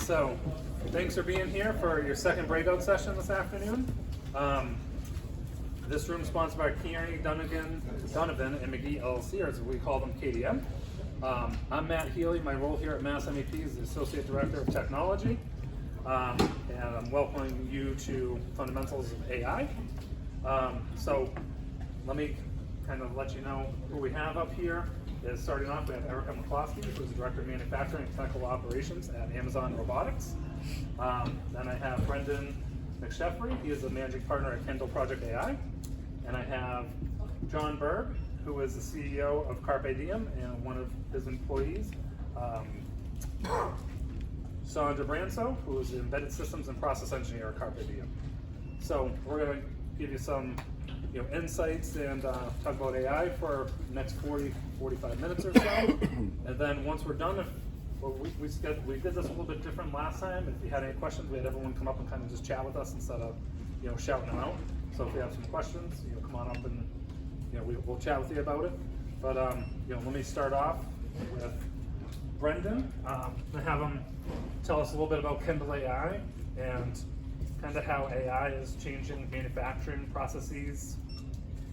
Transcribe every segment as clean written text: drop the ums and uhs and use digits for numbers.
So thanks for being here for your second breakout session this afternoon. This room is sponsored by Kearney, Donovan, and McGee LLC, or as we call them, KDM. I'm Matt Healy. My role here at Mass MEP is the Associate Director of Technology, and I'm welcoming you to Fundamentals of AI. So let me kind of let you know who we have up here. Starting off, we have Erica McCloskey, who's the Director of Manufacturing and Technical Operations at Amazon Robotics. Then I have Brendan McSheffrey. He is the Managing Partner at Kendall Project AI. And I have John Berg, who is the CEO of Carpe Diem, and one of his employees, Sandra Branso, who is the Embedded Systems and Process Engineer at Carpe Diem. So we're going to give you some insights and talk about AI for the next 45 minutes or so. And then once we're done, we did this a little bit different last time. If you had any questions, we had everyone come up and kind of just chat with us instead of shouting them out. So if you have some questions, come on up and we'll chat with you about it. But let me start off with Brendan and have him tell us a little bit about Kendall AI and kind of how AI is changing manufacturing processes.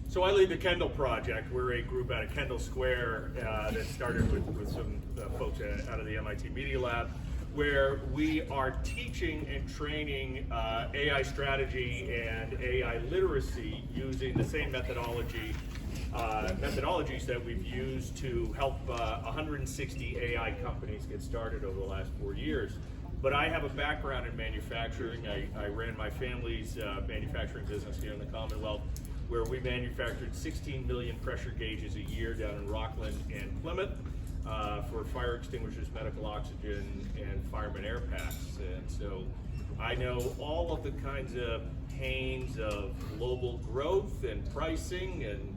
So I lead the Kendall project. We're a group out of Kendall Square that started with some folks out of the MIT Media Lab, where we are teaching and training AI strategy and AI literacy using the same methodologies that we've used to help 160 AI companies get started over the last 4 years. But I have a background in manufacturing. I ran my family's manufacturing business here in the Commonwealth, where we manufactured 16 million pressure gauges a year down in Rockland and Plymouth for fire extinguishers, medical oxygen, and fireman air packs. And so I know all of the kinds of pains of global growth and pricing and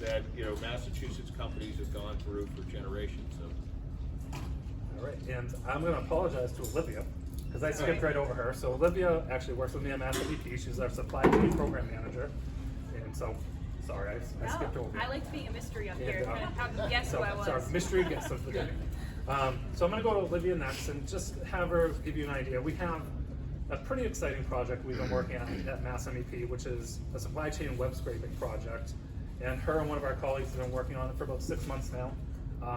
that Massachusetts companies have gone through for generations. So. All right, and I'm going to apologize to Olivia because I skipped right over her. So Olivia actually works with me at Mass MEP. She's our supply chain program manager. And so, sorry, I skipped over. I liked being a mystery up here. Have them guess who I was. Sorry, mystery guess of the day. So I'm going to go to Olivia next and just have her give you an idea. We have a pretty exciting project we've been working on at Mass MEP, which is a supply chain web scraping project. And her and one of our colleagues have been working on it for about 6 months now.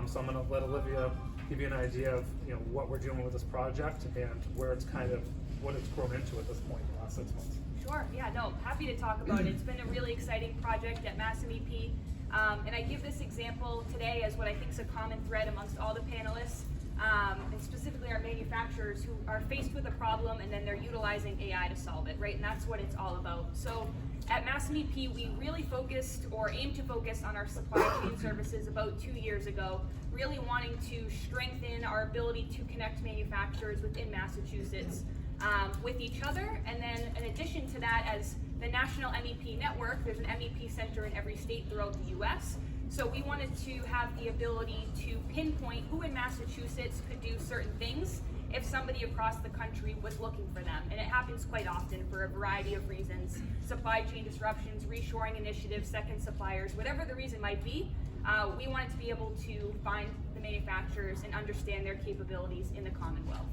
So I'm going to let Olivia give you an idea of what we're doing with this project and where it's what it's grown into at this point in the last 6 months. Sure, yeah, no, happy to talk about it. It's been a really exciting project at Mass MEP. And I give this example today as what I think is a common thread amongst all the panelists, and specifically our manufacturers who are faced with a problem and then they're utilizing AI to solve it, right? And that's what it's all about. So at Mass MEP, we really focused or aimed to focus on our supply chain services about 2 years ago, really wanting to strengthen our ability to connect manufacturers within Massachusetts with each other. And then in addition to that, as the national MEP network, there's an MEP center in every state throughout the US. So we wanted to have the ability to pinpoint who in Massachusetts could do certain things if somebody across the country was looking for them. And it happens quite often for a variety of reasons. Supply chain disruptions, reshoring initiatives, second suppliers, whatever the reason might be, we wanted to be able to find the manufacturers and understand their capabilities in the Commonwealth.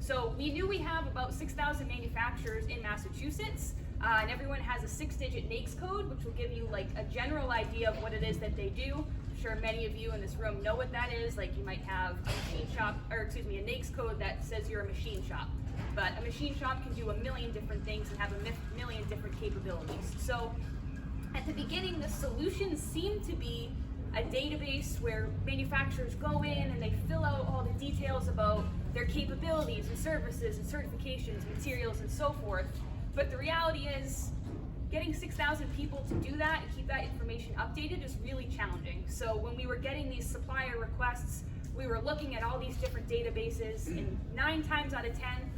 So we knew we have about 6,000 manufacturers in Massachusetts, and everyone has a 6-digit NAICS code, which will give you like a general idea of what it is that they do. I'm sure many of you in this room know what that is. Like you might have a machine shop, or excuse me, a NAICS code that says you're a machine shop. But a machine shop can do a million different things and have a million different capabilities. So at the beginning, the solution seemed to be a database where manufacturers go in and they fill out all the details about their capabilities and services and certifications, materials, and so forth. But the reality is, getting 6,000 people to do that and keep that information updated is really challenging. So when we were getting these supplier requests, we were looking at all these different databases, and 9 times out of 10,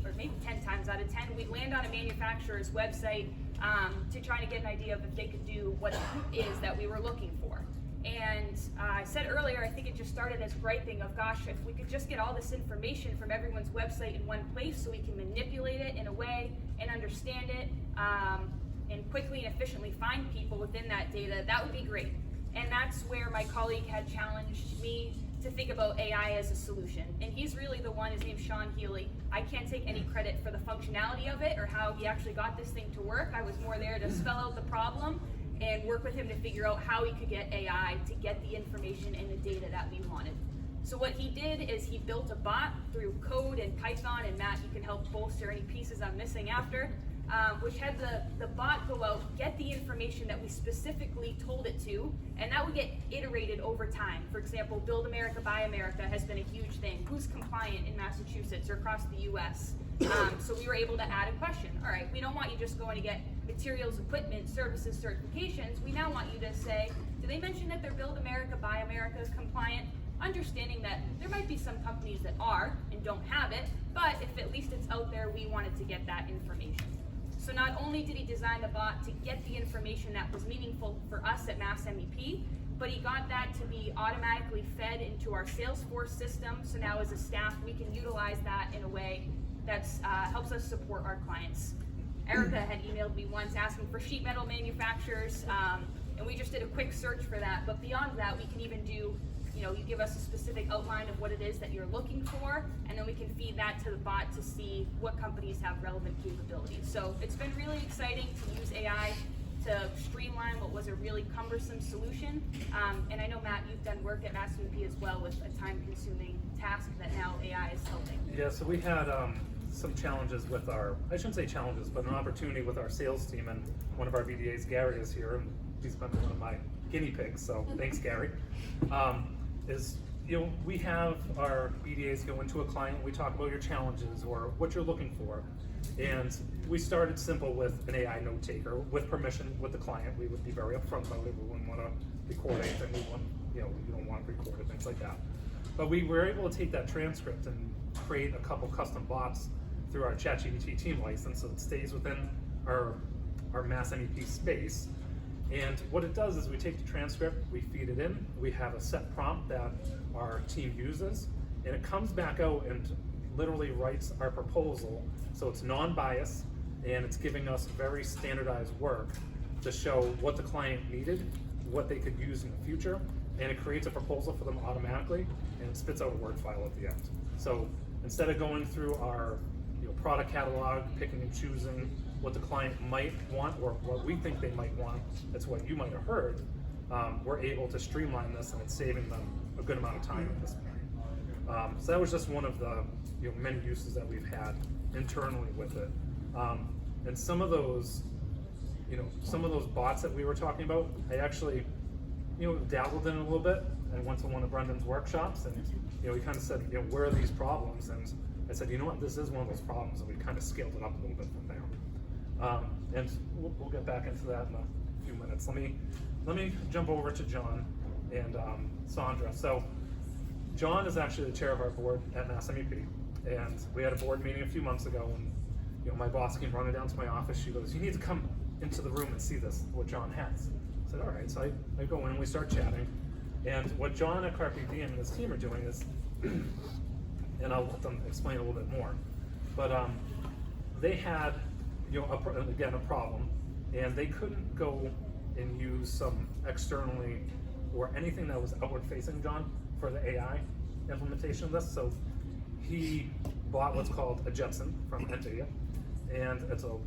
or maybe 10 times out of 10, we'd land on a manufacturer's website to try to get an idea of if they could do what it is that we were looking for. And I said earlier, I think it just started as griping of, gosh, if we could just get all this information from everyone's website in one place so we can manipulate it in a way and understand it and quickly and efficiently find people within that data, that would be great. And that's where my colleague had challenged me to think about AI as a solution. And he's really the one, his name's Sean Healy. I can't take any credit for the functionality of it or how he actually got this thing to work. I was more there to spell out the problem and work with him to figure out how he could get AI to get the information and the data that we wanted. So what he did is he built a bot through code and Python, and Matt, you can help bolster any pieces I'm missing after, which had the bot go out, get the information that we specifically told it to, and that would get iterated over time. For example, Build America, Buy America has been a huge thing. Who's compliant in Massachusetts or across the US? So we were able to add a question. All right, we don't want you just going to get materials, equipment, services, certifications. We now want you to say, do they mention that they're Build America, Buy America compliant? Understanding that there might be some companies that are and don't have it, but if at least it's out there, we wanted to get that information. So not only did he design the bot to get the information that was meaningful for us at Mass MEP, but he got that to be automatically fed into our Salesforce system. So now as a staff, we can utilize that in a way that helps us support our clients. Erica had emailed me once asking for sheet metal manufacturers, and we just did a quick search for that. But beyond that, we can even do, you give us a specific outline of what it is that you're looking for, and then we can feed that to the bot to see what companies have relevant capabilities. So it's been really exciting to use AI to streamline what was a really cumbersome solution. And I know, Matt, you've done work at Mass MEP as well with a time-consuming task that now AI is helping. Yeah, so we had some challenges with I shouldn't say challenges, but an opportunity with our sales team, and one of our BDAs, Gary, is here, and he's been one of my guinea pigs, so thanks, Gary. We have our BDAs go into a client, we talk about your challenges or what you're looking for, and we started simple with an AI note taker with permission with the client. We would be very upfront about it. We wouldn't want to record anything. We don't want to record it, things like that. But we were able to take that transcript and create a couple custom bots through our ChatGPT team license, so it stays within our Mass MEP space. And what it does is we take the transcript, we feed it in, we have a set prompt that our team uses, and it comes back out and literally writes our proposal. So it's non-biased, and it's giving us very standardized work to show what the client needed, what they could use in the future, and it creates a proposal for them automatically, and it spits out a Word file at the end. So instead of going through our product catalog, picking and choosing what the client might want or what we think they might want, that's what you might have heard, we're able to streamline this, and it's saving them a good amount of time at this point. So that was just one of the many uses that we've had internally with it. And some of those bots that we were talking about, I actually dabbled in a little bit. I went to one of Brendan's workshops, and he kind of said, where are these problems? And I said, you know what, this is one of those problems, and we kind of scaled it up a little bit from there. And we'll get back into that in a few minutes. Let me jump over to John and Sandra. So John is actually the chair of our board at Mass MEP, and we had a board meeting a few months ago, and my boss came running down to my office. She goes, you need to come into the room and see what John has. I said, all right. So I go in and we start chatting. And what John at Carpe Diem and his team are doing is, and I'll let them explain a little bit more, but they had a problem, and they couldn't go and use some externally or anything that was outward facing, John, for the AI implementation of this. So he bought what's called a Jetson from NVIDIA, and it's a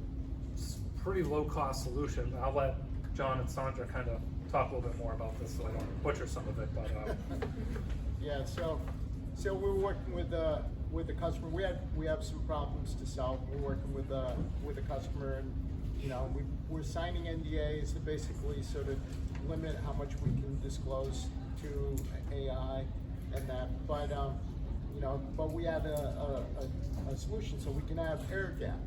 pretty low cost solution. I'll let John and Sandra kind of talk a little bit more about this so I don't butcher some of it. But yeah, so we're working with the customer. We have some problems to solve. We're working with the customer, and we're signing NDAs to basically sort of limit how much we can disclose to AI and that. But we have a solution, so we can have air gap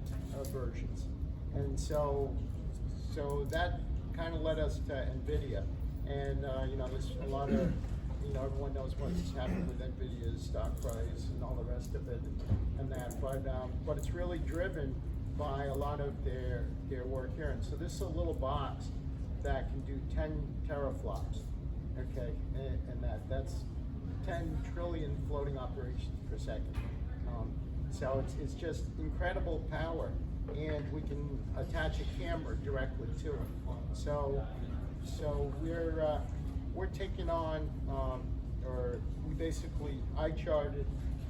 versions, and so that kind of led us to NVIDIA, and there's a lot of everyone knows what's happened with NVIDIA's stock price and all the rest of it and that, but it's really driven by a lot of their work here. And so this is a little box that can do 10 teraflops, okay, and that's 10 trillion floating operations per second. So it's just incredible power, and we can attach a camera directly to it. So we're taking on or I charted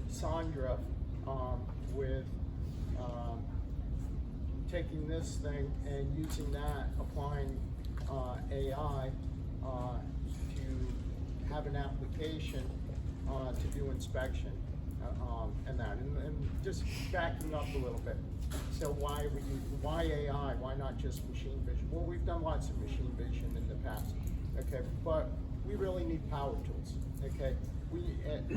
Sandra with taking this thing and using that, applying AI to have an application to do inspection and that, and just backing up a little bit. So why AI? Why not just machine vision? Well, we've done lots of machine vision in the past, okay, but we really need power tools, okay?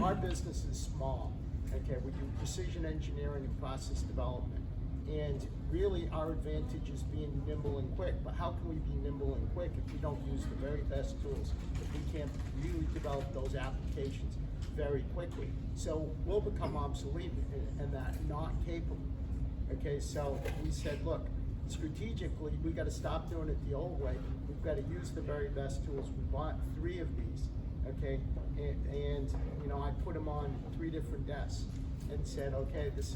Our business is small, okay? We do precision engineering and process development, and really our advantage is being nimble and quick. But how can we be nimble and quick if we don't use the very best tools? If we can't really develop those applications very quickly, so we'll become obsolete and that not capable. Okay, so we said, look, strategically, we got to stop doing it the old way. We've got to use the very best tools. We bought 3 of these, okay, and you know, I put them on 3 different desks and said, okay, this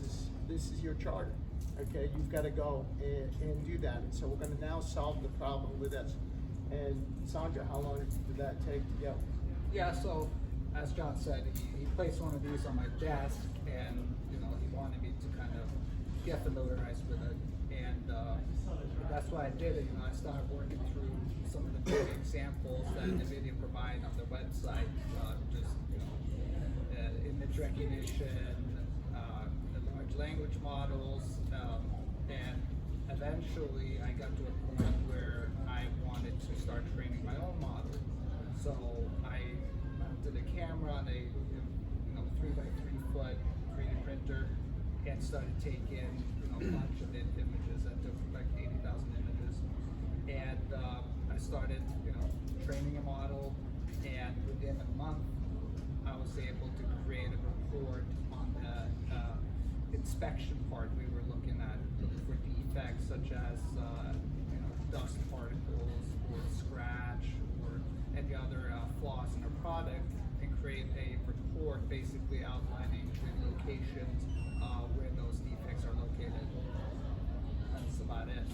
is your charter. Okay, you've got to go and do that. And so we're going to now solve the problem with this. And Sandra, how long did that take to go? Yeah, so as John said, he placed one of these on my desk, and you know, he wanted me to kind of get familiarized with it, and that's why I did it. You know, I started working through some of the big examples that NVIDIA provide on their website, just you know, image recognition, the large language models, and eventually I got to a point where I wanted to start training my own model. So I mounted a camera on a 3x3 foot 3D printer and started taking a bunch of images. I took like 80,000 images, and I started training a model, and within a month I was able to create a report on the inspection part. We were looking for defects such as dust particles or scratch or any other flaws in our product, and create a report basically outlining the locations where those defects are located. That's about it.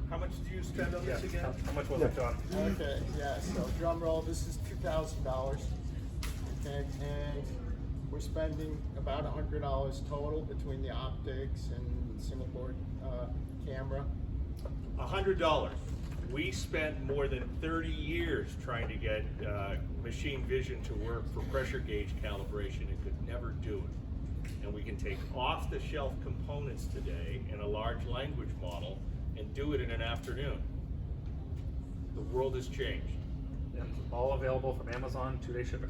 How much did you spend on this again? How much was it, John? Okay, yeah, so drum roll, this is $2,000, okay, and we're spending about $100 total between the optics and single board camera. $100. We spent more than 30 years trying to get machine vision to work for pressure gauge calibration and could never do it. And we can take off-the-shelf components today in a large language model and do it in an afternoon. The world has changed. And all available from Amazon, 2-day shipping.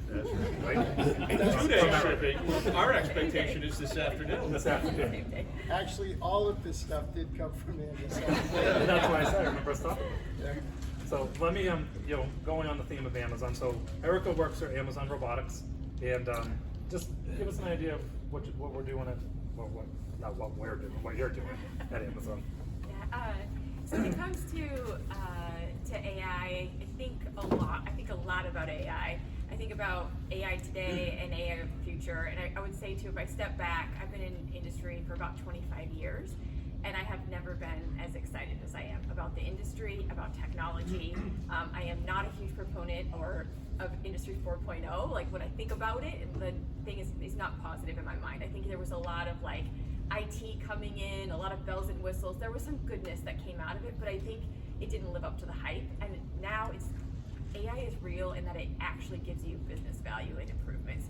That's Right? And 2-day shipping. Our expectation is this afternoon. This afternoon. Actually, all of this stuff did come from Amazon. That's why I said I remember stuff. Yeah. So let me, going on the theme of Amazon. So Erica works for Amazon Robotics, and just give us an idea of what we're doing at, not what we're doing, what you're doing at Amazon. Yeah, so when it comes to AI, I think a lot about AI. I think about AI today and AI of the future, and I would say too, if I step back, I've been in industry for about 25 years, and I have never been as excited as I am about the industry, about technology. I am not a huge proponent of Industry 4.0. Like when I think about it, the thing is not positive in my mind. I think there was a lot of like IT coming in, a lot of bells and whistles. There was some goodness that came out of it, but I think it didn't live up to the hype. And now AI is real in that it actually gives you business value and improvements.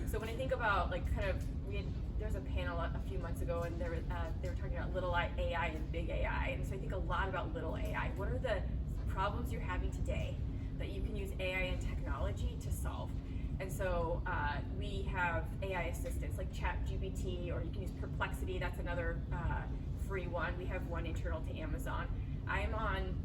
So when I think about there was a panel a few months ago, and they were talking about little AI and big AI. And so I think a lot about little AI. What are the problems you're having today that you can use AI and technology to solve? And so we have AI assistants like ChatGPT, or you can use Perplexity. That's another free one. We have one internal to Amazon. I am on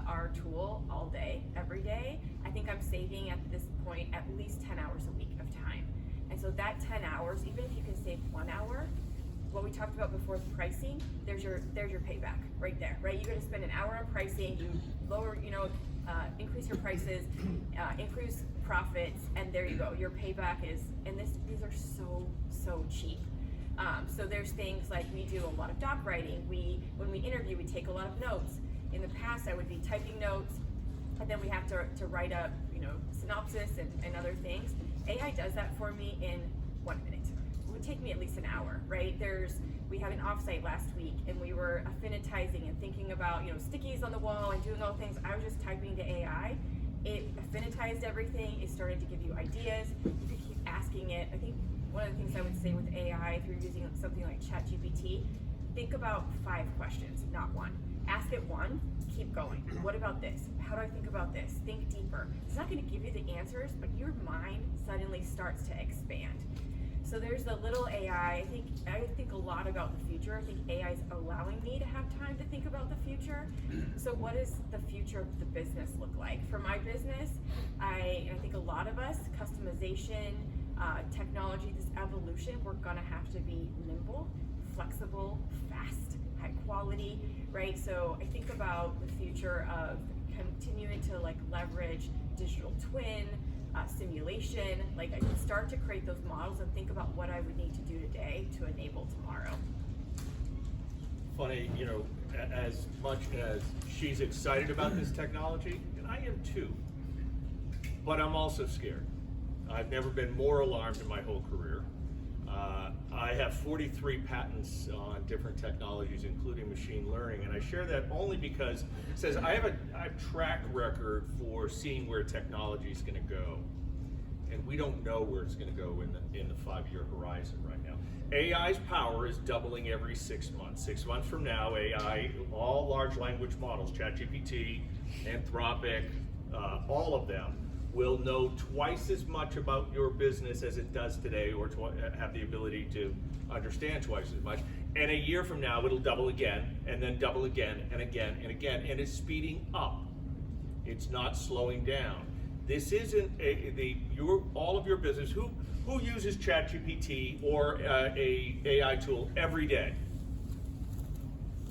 our tool all day, every day. I think I'm saving at this point at least 10 hours a week of time. And so that 10 hours, even if you can save 1 hour, what we talked about before with pricing, there's your payback right there, right? You're going to spend an hour on pricing, you lower, increase your prices, increase profits, and there you go. Your payback is, and these are so cheap. So there's things like we do a lot of doc writing. When we interview, we take a lot of notes. In the past, I would be typing notes, and then we have to write up, synopsis and other things. AI does that for me in 1 minute. It would take me at least an hour, right? We had an offsite last week, and we were affinitizing and thinking about, stickies on the wall and doing all things. I was just typing to AI. It affinitized everything. It started to give you ideas. You could keep asking it. I think one of the things I would say with AI, if you're using something like ChatGPT, think about 5 questions, not 1. Ask it 1, keep going. What about this? How do I think about this? Think deeper. It's not going to give you the answers, but your mind suddenly starts to expand. So there's the little AI. I think a lot about the future. I think AI is allowing me to have time to think about the future. So what does the future of the business look like? For my business, I think a lot of us, customization, technology, this evolution, we're gonna have to be nimble, flexible, fast, high quality, right? So I think about the future of continuing to leverage digital twin, simulation. I can start to create those models and think about what I would need to do today to enable tomorrow. Funny, as much as she's excited about this technology, and I am too, but I'm also scared. I've never been more alarmed in my whole career. I have 43 patents on different technologies, including machine learning, and I share that only because it says I have a track record for seeing where technology is going to go, and we don't know where it's going to go in the 5-year horizon right now. AI's power is doubling every 6 months. 6 months from now, AI, all large language models, ChatGPT, Anthropic, all of them, will know twice as much about your business as it does today, or have the ability to understand twice as much. And a year from now, it'll double again, and then double again, and again, and again, and it's speeding up. It's not slowing down. This isn't all of your business. Who uses ChatGPT or a AI tool every day?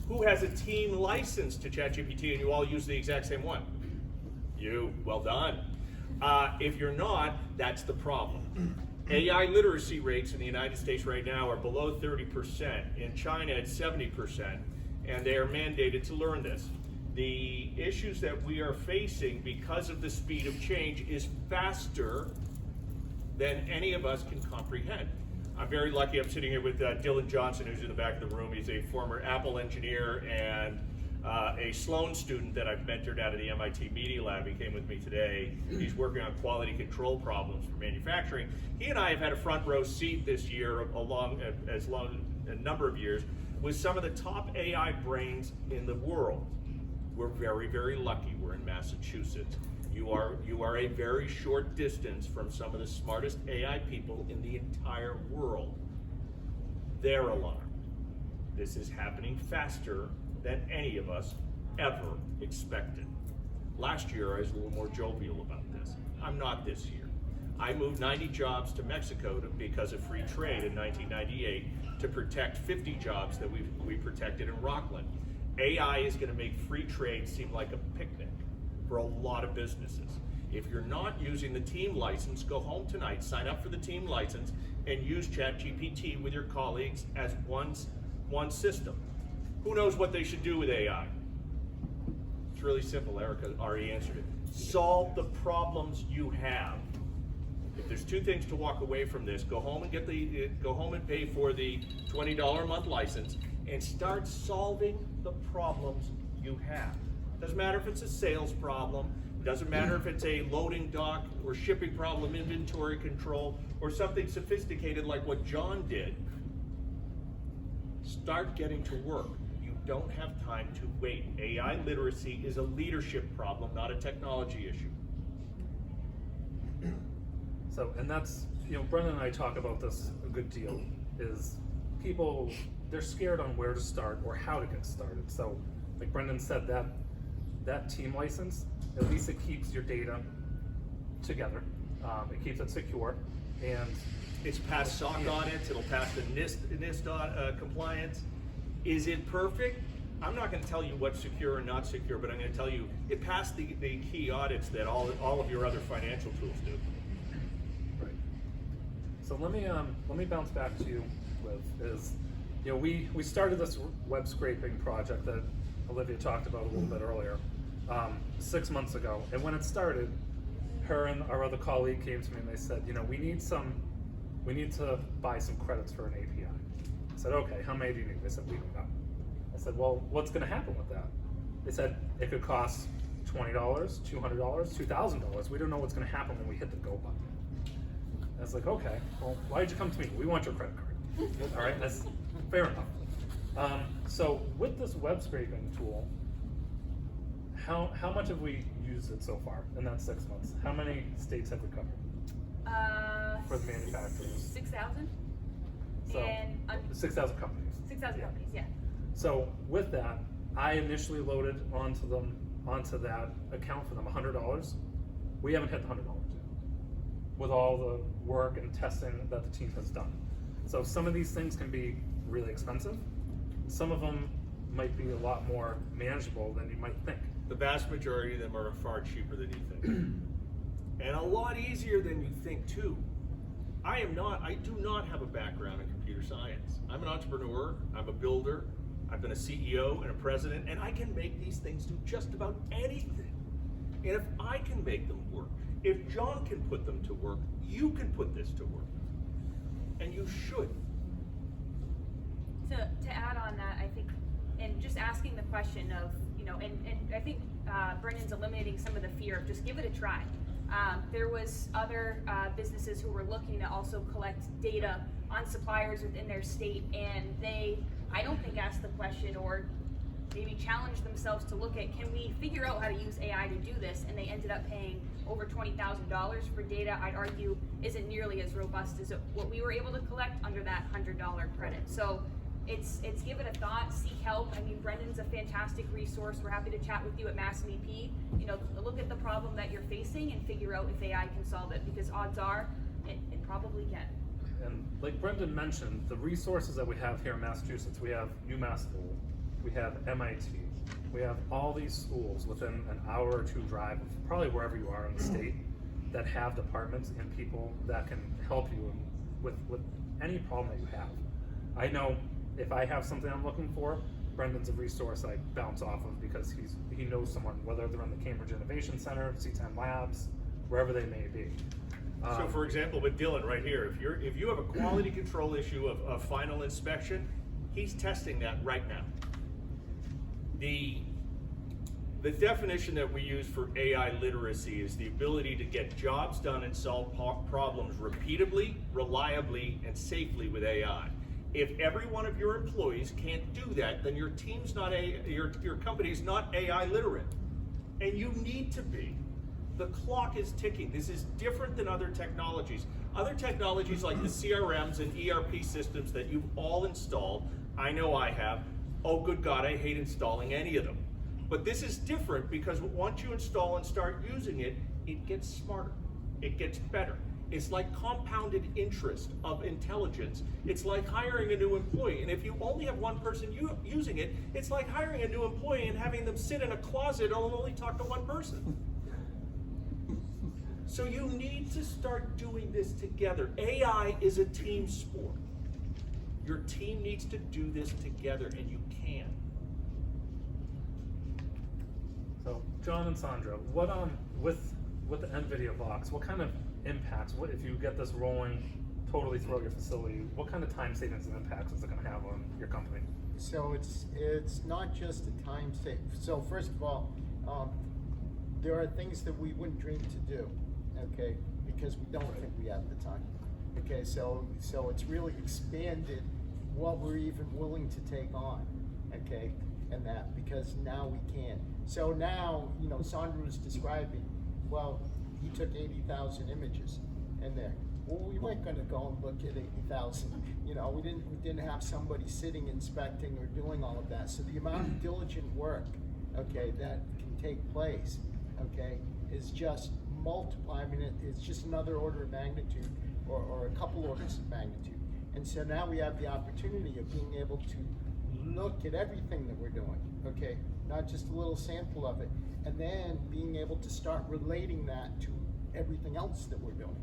Who has a team license to ChatGPT and you all use the exact same one? You, well done. If you're not, that's the problem. AI literacy rates in the United States right now are below 30%. In China, it's 70%, and they are mandated to learn this. The issues that we are facing because of the speed of change is faster than any of us can comprehend. I'm very lucky. I'm sitting here with Dylan Johnson, who's in the back of the room. He's a former Apple engineer and a Sloan student that I've mentored out of the MIT Media Lab. He came with me today. He's working on quality control problems for manufacturing. He and I have had a front row seat this year, as long a number of years, with some of the top AI brains in the world. We're very, very lucky. We're in Massachusetts. You are a very short distance from some of the smartest AI people in the entire world. They're alarmed. This is happening faster than any of us ever expected. Last year, I was a little more jovial about this. I'm not this year. I moved 90 jobs to Mexico because of free trade in 1998 to protect 50 jobs that we protected in Rockland. AI is going to make free trade seem like a picnic for a lot of businesses. If you're not using the team license, go home tonight, sign up for the team license, and use ChatGPT with your colleagues as one system. Who knows what they should do with AI? It's really simple. Erica already answered it. Solve the problems you have. If there's 2 things to walk away from this, go home and pay for the $20 a month license and start solving the problems you have. Doesn't matter if it's a sales problem, doesn't matter if it's a loading dock or shipping problem, inventory control, or something sophisticated like what John did. Start getting to work. You don't have time to wait. AI literacy is a leadership problem, not a technology issue. So, and that's, Brendan and I talk about this a good deal, is people, they're scared on where to start or how to get started. So, like Brendan said, that team license, at least it keeps your data together. It keeps it secure, and it's passed SOC audits. It'll pass the NIST compliance. Is it perfect? I'm not going to tell you what's secure or not secure, but I'm going to tell you it passed the key audits that all of your other financial tools do. Right. So let me bounce back to you with we started this web scraping project that Olivia talked about a little bit earlier 6 months ago, and when it started, her and our other colleague came to me and they said, you know, we need to buy some credits for an API. I said, okay, how many do you need? They said, we don't know. I said, well, what's going to happen with that? They said it could cost $20, $200, $2,000. We don't know what's going to happen when we hit the go button. I was like, okay, well, why did you come to me? We want your credit card. All right, that's fair enough. So with this web scraping tool, how much have we used it so far in that 6 months? How many states have we covered for the manufacturers? 6,000. So And 6,000 companies. 6,000 Yeah. companies, yeah. So with that, I initially loaded onto that account for them $100. We haven't hit the $100 yet, with all the work and testing that the team has done. So some of these things can be really expensive. Some of them might be a lot more manageable than you might think. The vast majority of them are far cheaper than you think. And a lot easier than you think too. I do not have a background in computer science. I'm an entrepreneur, I'm a builder, I've been a CEO and a president, and I can make these things do just about anything. And if I can make them work, if John can put them to work, you can put this to work. And you should. To add on that, I think, and just asking the question of, you know, and I think Brendan's eliminating some of the fear of just give it a try. There was other businesses who were looking to also collect data on suppliers within their state, and they, I don't think, asked the question or maybe challenged themselves to look at, can we figure out how to use AI to do this? And they ended up paying over $20,000 for data I'd argue isn't nearly as robust as what we were able to collect under that $100 credit. So it's give it a thought, seek help. I mean, Brendan's a fantastic resource. We're happy to chat with you at MassMEP. You know, look at the problem that you're facing and figure out if AI can solve it, because odds are it probably can. And like Brendan mentioned, the resources that we have here in Massachusetts, we have UMass School, we have MIT, we have all these schools within an hour or two drive of probably wherever you are in the state that have departments and people that can help you with any problem that you have. I know if I have something I'm looking for, Brendan's a resource I bounce off of because he knows someone, whether they're in the Cambridge Innovation Center, C10 Labs, wherever they may be. So for example, with Dylan right here, if you have a quality control issue of final inspection, he's testing that right now. The definition that we use for AI literacy is the ability to get jobs done and solve problems repeatably, reliably, and safely with AI. If every one of your employees can't do that, then your team's not your company's not AI literate, and you need to be. The clock is ticking. This is different than other technologies. Other technologies like the CRMs and ERP systems that you've all installed, I know I have. Oh, good God, I hate installing any of them. But this is different because once you install and start using it, it gets smarter. It gets better. It's like compounded interest of intelligence. It's like hiring a new employee. And if you only have one person using it, it's like hiring a new employee and having them sit in a closet and only talk to one person. So you need to start doing this together. AI is a team sport. Your team needs to do this together, and you can. So, John and Sandra, what with the NVIDIA box, what kind of impacts, what if you get this rolling totally throughout your facility, what kind of time savings and impacts is it going to have on your company? So it's not just a time save. So first of all, there are things that we wouldn't dream to do, okay, because we don't think we have the time. Okay, so it's really expanded what we're even willing to take on, okay, and that, because now we can. So now, you know, Sandra was describing, well, he took 80,000 images in there. Well, we weren't going to go and look at 80,000. You know, we didn't have somebody sitting inspecting or doing all of that. So the amount of diligent work, okay, that can take place, okay, is just multiply. I mean, it's just another order of magnitude, or a couple orders of magnitude. And so now we have the opportunity of being able to look at everything that we're doing, okay, not just a little sample of it, and then being able to start relating that to everything else that we're doing.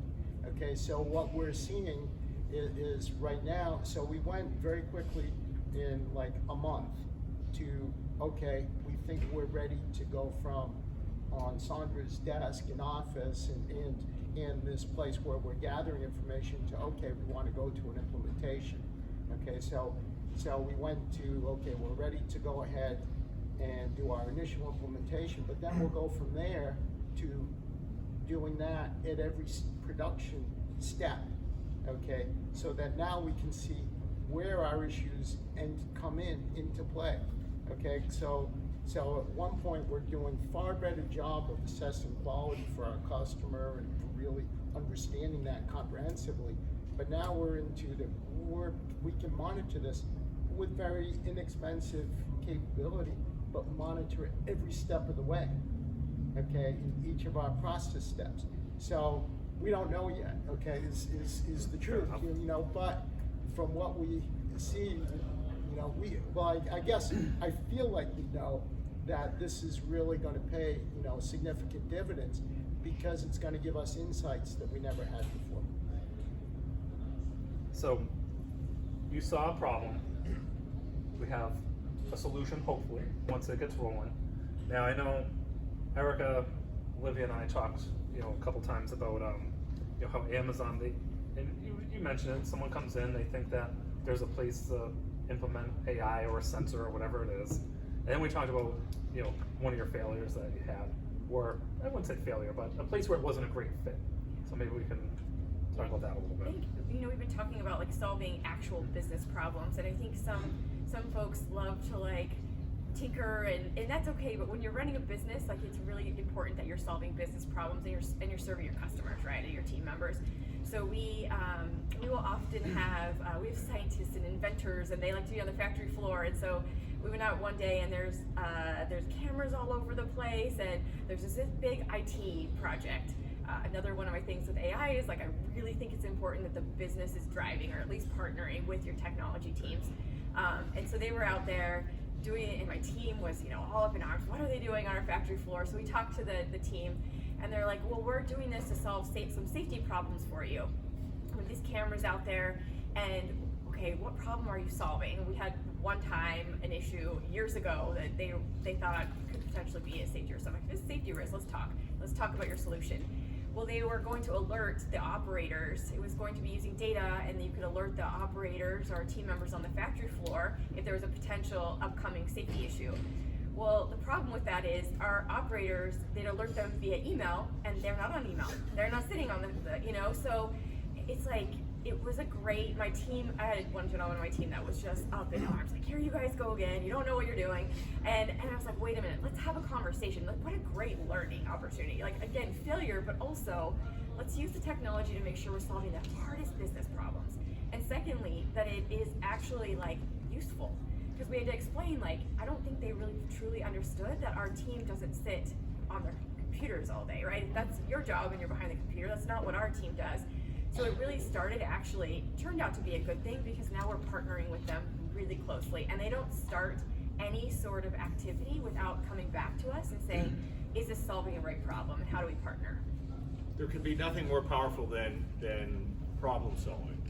Okay, so what we're seeing is right now, so we went very quickly in like a month to, okay, we think we're ready to go from on Sandra's desk and office and this place where we're gathering information to, okay, we want to go to an implementation. Okay, so we went to, okay, we're ready to go ahead and do our initial implementation, but then we'll go from there to doing that at every production step, okay? So that now we can see where our issues come into play, okay? So at one point we're doing far better job of assessing quality for our customer and really understanding that comprehensively. But now we're into we can monitor this with very inexpensive capability, but monitor it every step of the way, okay, in each of our process steps. So we don't know yet, okay, is the truth, you know, but from what we see, you know, I guess I feel like we know that this is really going to pay, you know, significant dividends because it's going to give us insights that we never had before. So you saw a problem. We have a solution, hopefully, once it gets rolling. Now I know Erica, Olivia, and I talked, you know, a couple times about, you know, how Amazon, and you mentioned it. Someone comes in, they think that there's a place to implement AI or a sensor or whatever it is, and then we talked about, you know, one of your failures that you had, or I wouldn't say failure, but a place where it wasn't a great fit. So maybe we can talk about that a little I bit. think, you know, we've been talking about like solving actual business problems, and I think some folks love to like tinker, and that's okay, but when you're running a business, like it's really important that you're solving business problems and you're serving your customers, right, and your team members. So we will often have we have scientists and inventors, and they like to be on the factory floor. And so we went out one day, and there's cameras all over the place, and there's this big IT project. Another one of my things with AI is like I really think it's important that the business is driving or at least partnering with your technology teams. And so they were out there doing it, and my team was, you know, all up in arms. What are they doing on our factory floor? So we talked to the team, and they're like, well, we're doing this to solve some safety problems for you with these cameras out there. And okay, what problem are you solving? We had one time an issue years ago that they thought could potentially be a safety risk. So I'm like, this is a safety risk. Let's talk about your solution. Well, they were going to alert the operators. It was going to be using data, and you could alert the operators or team members on the factory floor if there was a potential upcoming safety issue. Well, the problem with that is our operators, they'd alert them via email, and they're not on email. They're not sitting on the you know, so it's like, it was a great, my team, I had one gentleman on my team that was just up in arms, like, here you guys go again, you don't know what you're doing. And I was like, wait a minute, let's have a conversation. Like, what a great learning opportunity. Like, again, failure, but also, let's use the technology to make sure we're solving the hardest business problems. And secondly, that it is actually, like, useful. Because we had to explain, like, I don't think they really truly understood that our team doesn't sit on their computers all day, right? If that's your job and you're behind the computer, that's not what our team does. So it really turned out to be a good thing, because now we're partnering with them really closely, and they don't start any sort of activity without coming back to us and saying, is this solving a right problem, and how do we partner? There can be nothing more powerful than problem solving.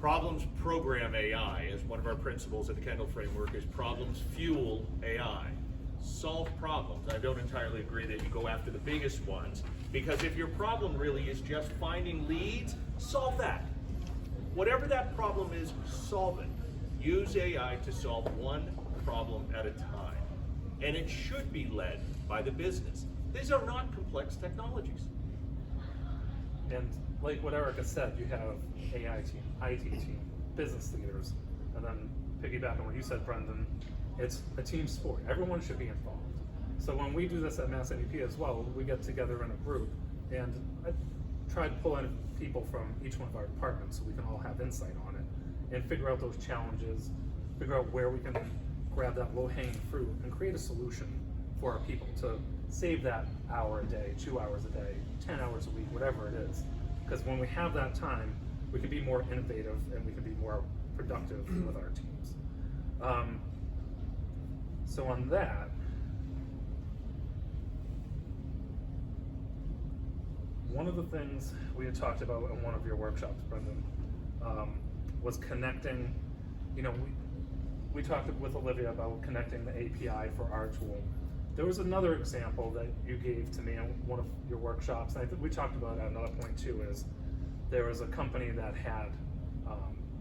Problems program AI, as one of our principles at the Kendall framework is problems fuel AI. Solve problems. I don't entirely agree that you go after the biggest ones, because if your problem really is just finding leads, solve that. Whatever that problem is, solve it. Use AI to solve one problem at a time. And it should be led by the business. These are not complex technologies. And like what Erica said, you have AI team, IT team, business leaders, and then piggyback on what you said, Brendan, it's a team sport. Everyone should be involved. So when we do this at Mass MEP as well, we get together in a group, and I try to pull in people from each one of our departments so we can all have insight on it and figure out those challenges, figure out where we can grab that low-hanging fruit and create a solution for our people to save that hour a day, 2 hours a day, 10 hours a week, whatever it is. Because when we have that time, we can be more innovative and we can be more productive with our teams. So on that, one of the things we had talked about in one of your workshops, Brendan, was connecting, you know, we talked with Olivia about connecting the API for our tool there was another example that you gave to me in one of your workshops, and I think we talked about at another point too, is there was a company that had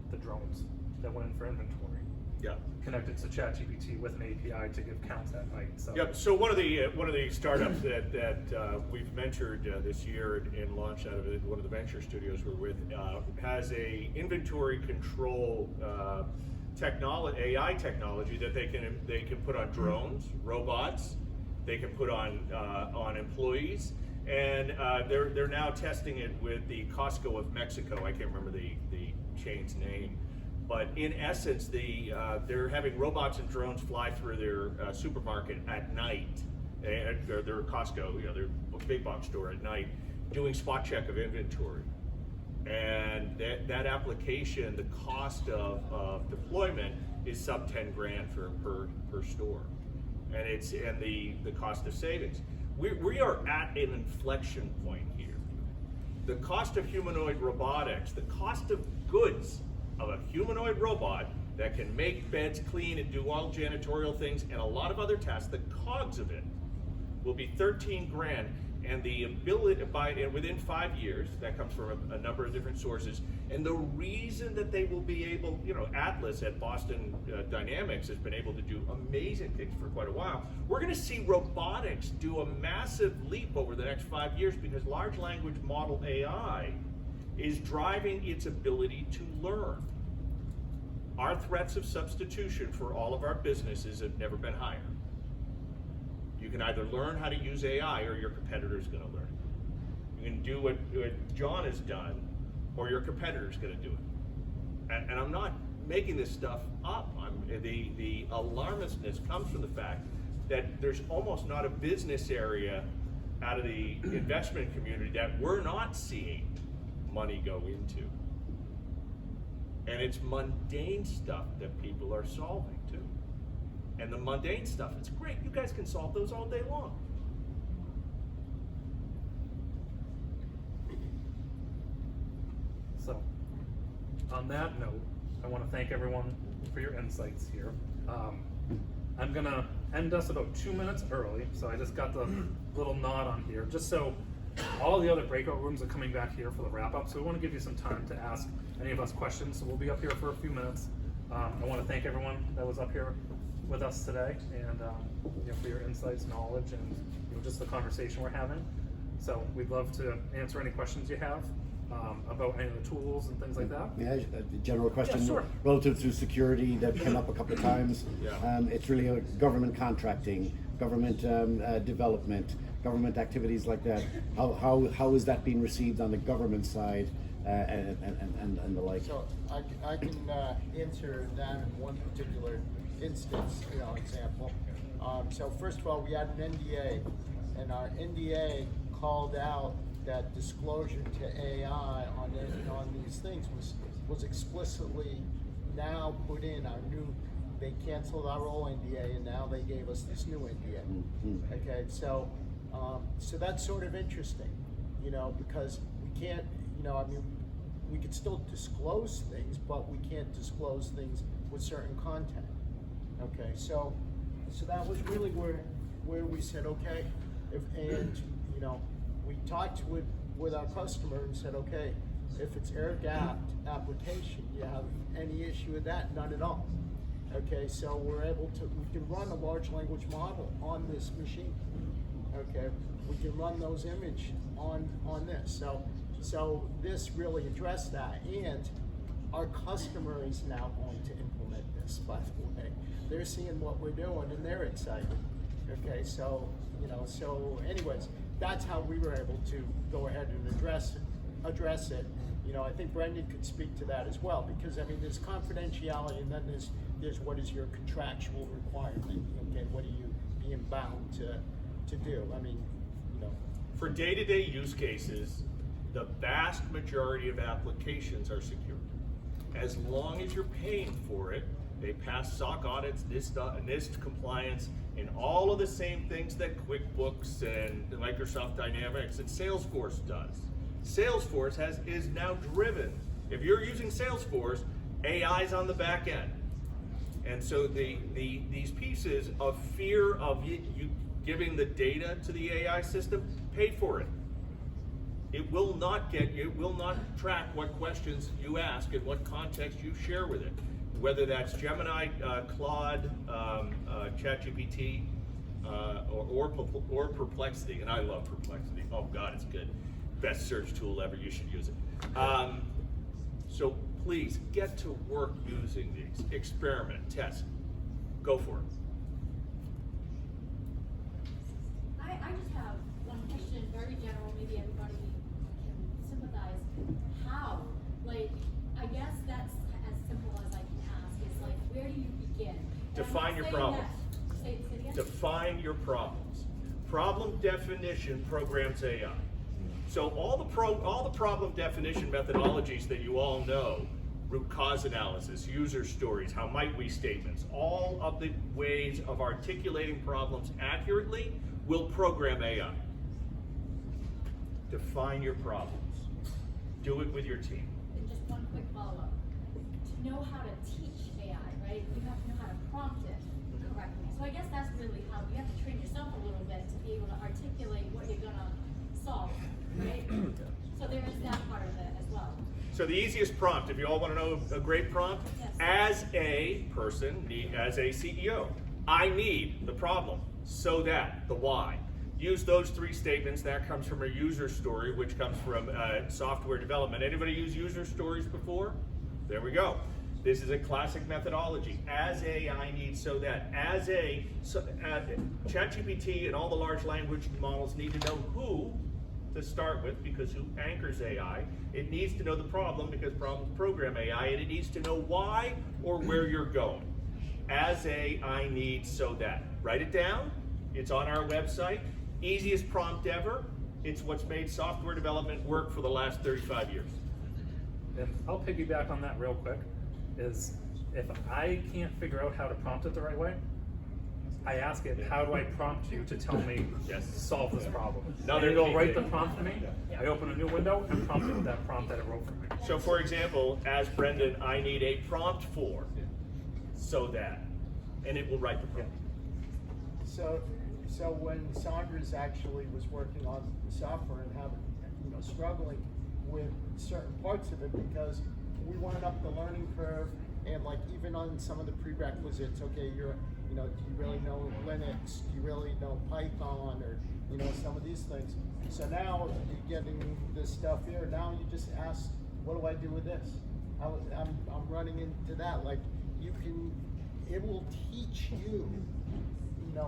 the drones that went in for inventory, Yeah. connected to ChatGPT with an API to give counts at night. So Yep. So one of the startups that we've ventured this year and launched out of it, one of the venture studios we're with, has a inventory control AI technology that they can put on drones, robots, they can put on employees, and they're now testing it with the Costco of Mexico. I can't remember the chain's name. But in essence, they're having robots and drones fly through their supermarket at night, and their Costco, their big box store at night, doing spot check of inventory. And that application, the cost of deployment is sub 10 grand per store, and the cost of savings. We are at an inflection point here. The cost of humanoid robotics, the cost of goods of a humanoid robot that can make beds clean and do all janitorial things and a lot of other tasks, the cogs of it will be 13 grand, and the ability within 5 years, that comes from a number of different sources, and the reason that they will be able, Atlas at Boston Dynamics has been able to do amazing things for quite a while. We're going to see robotics do a massive leap over the next 5 years because large language model AI is driving its ability to learn. Our threats of substitution for all of our businesses have never been higher. You can either learn how to use AI or your competitor's going to learn. You can do what John has done or your competitor's going to do it. And I'm not making this stuff up. The alarmistness comes from the fact that there's almost not a business area out of the investment community that we're not seeing money go into. And it's mundane stuff that people are solving too. And the mundane stuff, it's great. You guys can solve those all day long. So, on that note, I want to thank everyone for your insights here. I'm gonna end us about 2 minutes early, so I just got the little nod on here, just so all the other breakout rooms are coming back here for the wrap up. So we want to give you some time to ask any of us questions. So we'll be up here for a few minutes. I want to thank everyone that was up here with us today, and for your insights, knowledge, and just the conversation we're having. So we'd love to answer any questions you have about any of the tools and things like that. Yeah, a general question Yeah, sure. relative to security that came up a couple of times. Yeah. It's really a government contracting, government development, government activities like that. How is that being received on the government side and the like? So I can answer that in one particular instance, example. So first of all, we had an NDA, and our NDA called out that disclosure to AI on these things was explicitly now put in our new. They canceled our old NDA, and now they gave us this new NDA. Mm-hmm. Okay, so that's sort of interesting, because we can't, we could still disclose things, but we can't disclose things with certain content. Okay, so that was really where we said, okay, we talked with our customer and said, okay, if it's air-gapped application, do you have any issue with that? None at all. Okay, so we can run a large language model on this machine. Okay, we can run those images on this. So this really addressed that, and our customer is now going to implement this, by the way. They're seeing what we're doing and they're excited. Okay, so anyways, that's how we were able to go ahead and address it. I think Brendan could speak to that as well, because there's confidentiality, and then there's what is your contractual requirement. Okay, what are you being bound to do? For day-to-day use cases, the vast majority of applications are secure. As long as you're paying for it, they pass SOC audits, NIST compliance, and all of the same things that QuickBooks and Microsoft Dynamics and Salesforce does. Salesforce is now driven. If you're using Salesforce, AI's on the back end. And so these pieces of fear of you giving the data to the AI system, pay for it. It will not track what questions you ask and what context you share with it. Whether that's Gemini, Claude, ChatGPT, or Perplexity, and I love Perplexity. Oh God, it's good. Best search tool ever, you should use it. So please, get to work using these. Experiment, test, go for it. I just have one question, very general, maybe everybody can sympathize. How? Like, I guess that's as simple as I can ask, is like, where do you begin? And Define your I'm not saying problems. that- Say it again? Define your problems. Problem definition programs AI. So all the problem definition methodologies that you all know, root cause analysis, user stories, how might we statements, all of the ways of articulating problems accurately will program AI. Define your problems. Do it with your team. And just one quick follow-up. To know how to teach AI, right, you have to know how to prompt it correctly. So I guess that's really how you have to train yourself a little bit to be able to articulate what you're gonna solve, right? So there is that part of it as well. So the easiest prompt, if you all want to know a great prompt, Yes. as a person, as a CEO, I need the problem, so that, the why. Use those 3 statements. That comes from a user story, which comes from software development. Anybody use user stories before? There we go. This is a classic methodology. As a, I need, so that. As a, ChatGPT and all the large language models need to know who to start with, because who anchors AI. It needs to know the problem, because problems program AI, and it needs to know why or where you're going. As a, I need, so that. Write it down. It's on our website. Easiest prompt ever. It's what's made software development work for the last 35 years. And I'll piggyback on that real quick, is if I can't figure out how to prompt it the right way, I ask it, how do I prompt you to tell me, Yes. solve this problem? Another And it'll key write the thing. prompt for me, I open a new window and prompt it with that prompt that it wrote for me. So for example, as Brendan, I need a prompt for, so that, and it will write the prompt. So when Sandra's actually was working on the software and having, struggling with certain parts of it, because we went up the learning curve, and like even on some of the prerequisites, okay, do you really know Linux? Do you really know Python, or some of these things? So now you're getting this stuff here. Now you just ask, what do I do with this? I'm running into that. Like it will teach you,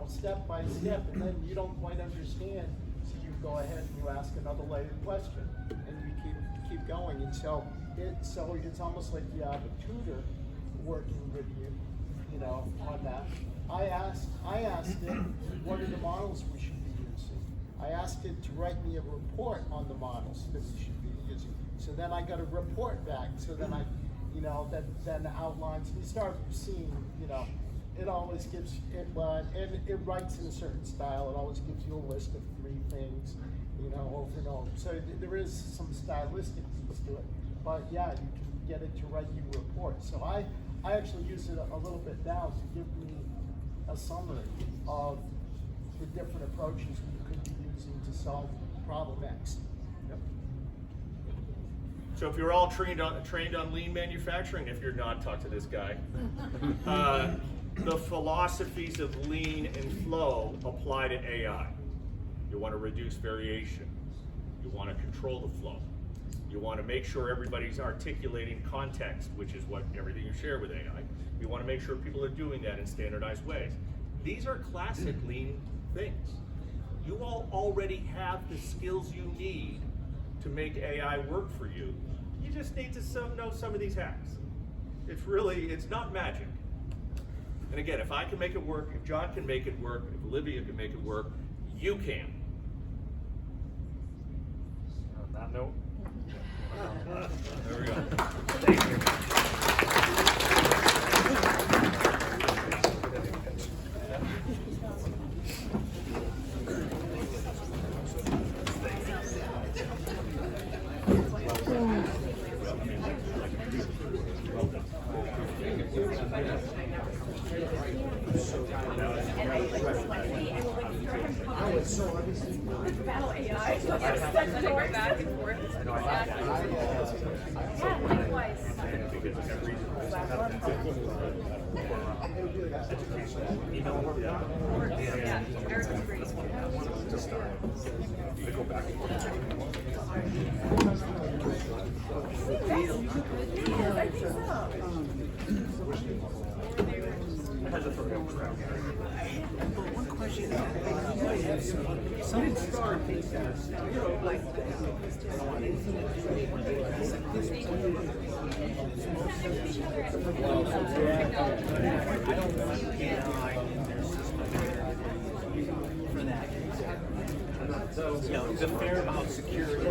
step by step, and then you don't quite understand, so you go ahead and you ask another layered question, and you keep going. And so it's almost like you have a tutor working with you, on that. I asked it, what are the models we should be using? I asked it to write me a report on the models that we should be using. So then I got a report back. So then that then outlines. You start seeing, it always gives it, and it writes in a certain style. It always gives you a list of 3 things, over and over. So there is some stylistic piece to it. But yeah, you can get it to write you a report. So I actually use it a little bit now to give me a summary of the different approaches you could be using to solve problem X. Yep. So if you're all trained on lean manufacturing, if you're not, talk to this guy. The philosophies of lean and flow apply to AI. You want to reduce variation. You want to control the flow. You want to make sure everybody's articulating context, which is what everything you share with AI. You want to make sure people are doing that in standardized ways. These are classic lean things. You all already have the skills you need to make AI work for you. You just need to know some of these hacks. It's not magic. And again, if I can make it work, if John can make it work, if Olivia can make it work, you can. On that note, There we go. thank you. And I just want to say, I will make sure I'm Battle AI. Let's go back and forth. Yeah, likewise. Yeah, Eric's great. One question, I have some start like for that. So, you know, the fair amount of security.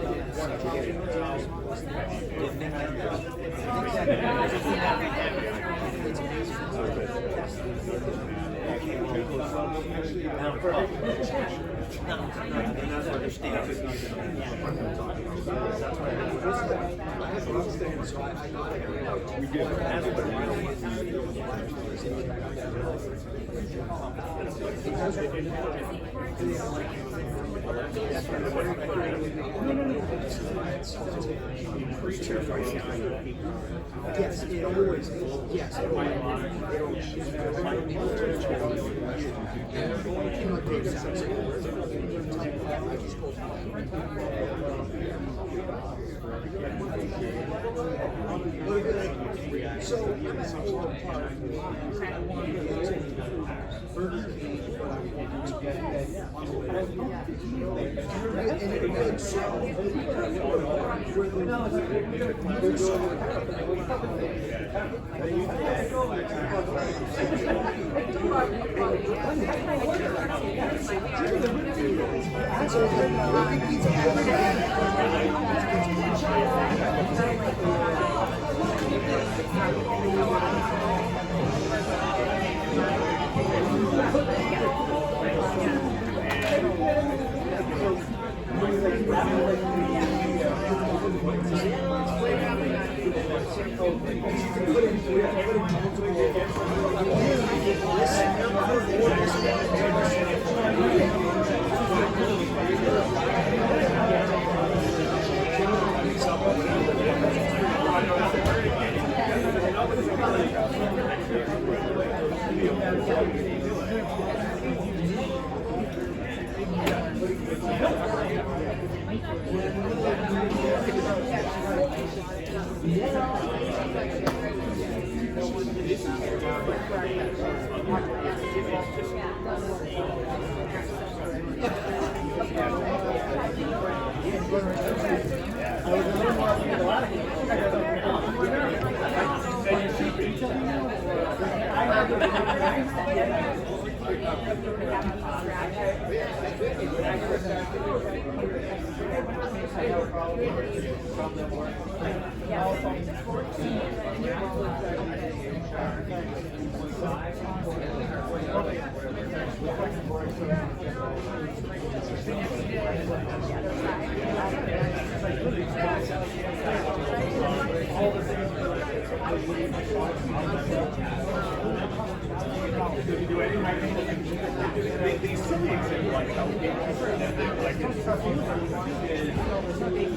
Yes, it always is. Yes,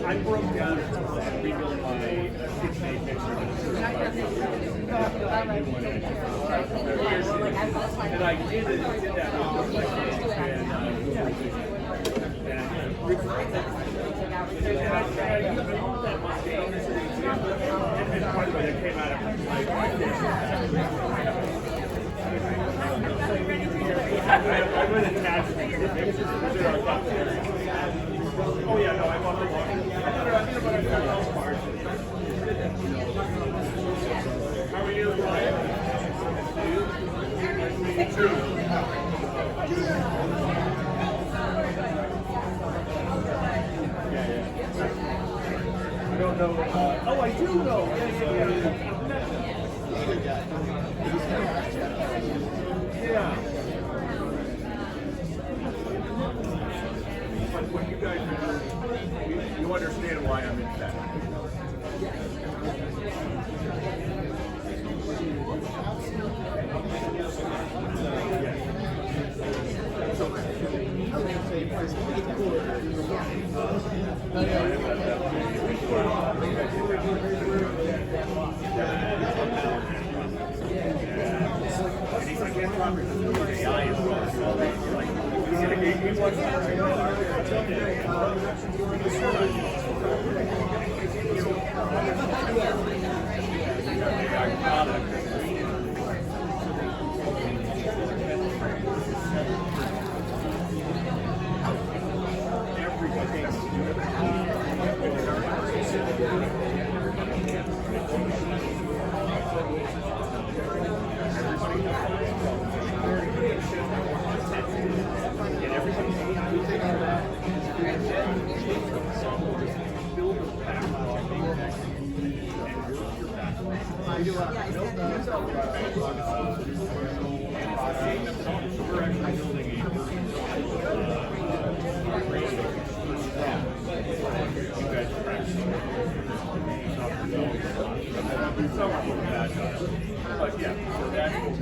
I broke down and rebuilt my KitchenAid mixer. And I did that and by the way, that came out of I would attach oh yeah, no, I want the one. How are you, Brian? I don't know. Oh, I do know. Yeah. But what you guys are doing, you understand why I'm in that. So But yeah, so that's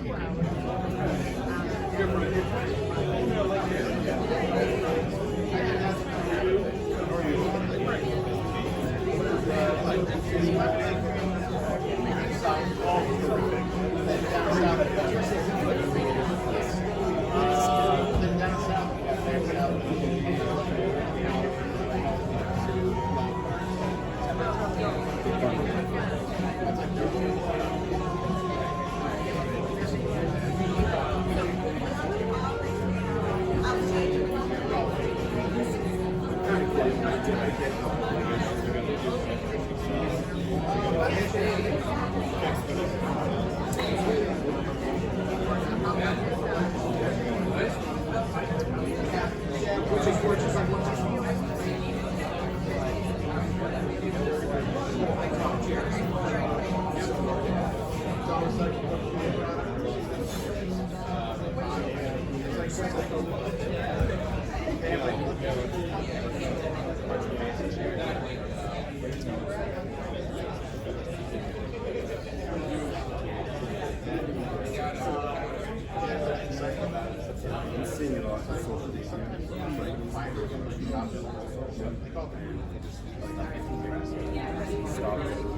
Stop.